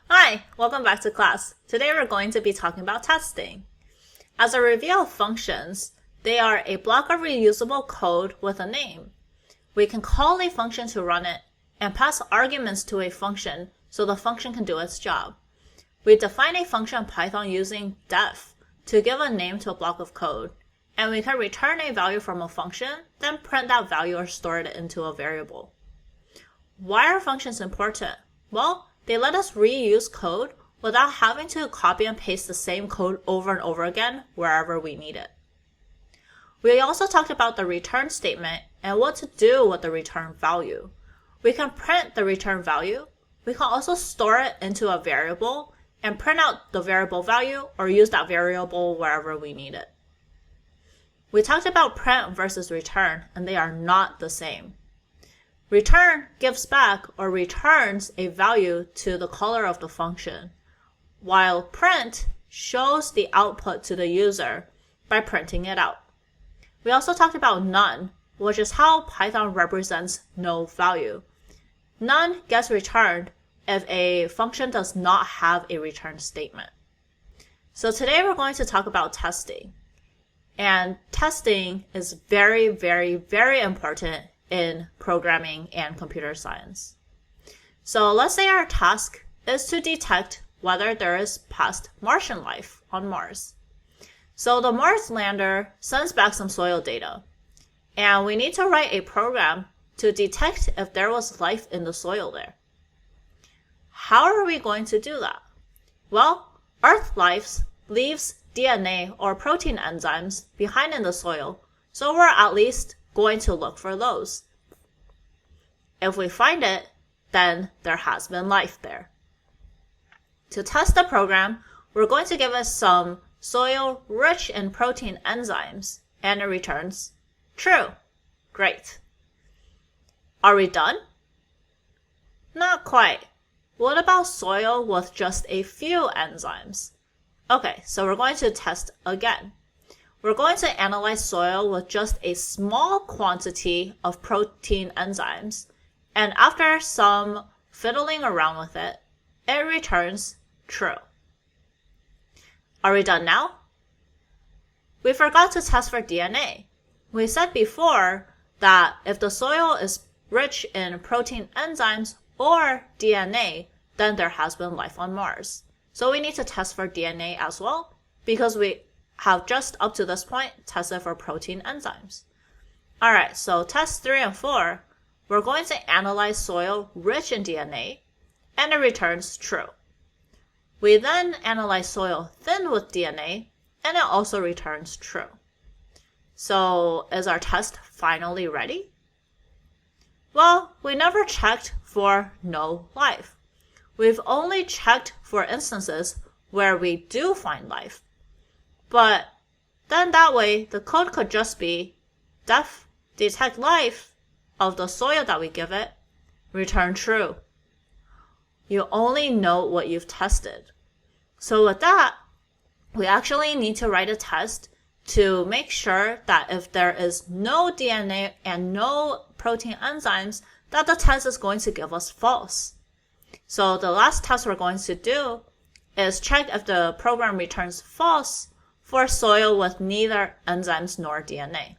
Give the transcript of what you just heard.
Hi, welcome back to class. Today we're going to be talking about testing. As a review of functions, they are a block of reusable code with a name. We can call a function to run it and pass arguments to a function so the function can do its job. We define a function in Python using def to give a name to a block of code, and we can return a value from a function, then print that value or store it into a variable. Why are functions important? Well, they let us reuse code without having to copy and paste the same code over and over again wherever we need it. We also talked about the return statement and what to do with the return value. We can print the return value. We can also store it into a variable and print out the variable value or use that variable wherever we need it. We talked about print versus return, and they are not the same. Return gives back or returns a value to the caller of the function, while print shows the output to the user by printing it out. We also talked about none, which is how Python represents no value. None gets returned if a function does not have a return statement. So today we're going to talk about testing. And testing is very, very, very important in programming and computer science. So let's say our task is to detect whether there is past Martian life on Mars. So the Mars lander sends back some soil data, and we need to write a program to detect if there was life in the soil there. How are we going to do that? Well, Earth life leaves DNA or protein enzymes behind in the soil, so we're at least going to look for those. If we find it, then there has been life there. To test the program, we're going to give it some soil rich in protein enzymes, and it returns true. Great. Are we done? Not quite. What about soil with just a few enzymes? Okay, so we're going to test again. We're going to analyze soil with just a small quantity of protein enzymes, and after some fiddling around with it, it returns true. Are we done now? We forgot to test for DNA. We said before that if the soil is rich in protein enzymes or DNA, then there has been life on Mars. So we need to test for DNA as well, because we have just up to this point tested for protein enzymes. Alright, so test 3 and 4, we're going to analyze soil rich in DNA, and it returns true. We then analyze soil thin with DNA, and it also returns true. So is our test finally ready? Well, we never checked for no life. We've only checked for instances where we do find life. But then that way, the code could just be def detect life of the soil that we give it, return true. You only know what you've tested. So with that, we actually need to write a test to make sure that if there is no DNA and no protein enzymes, that the test is going to give us false. So the last test we're going to do is check if the program returns false for soil with neither enzymes nor DNA.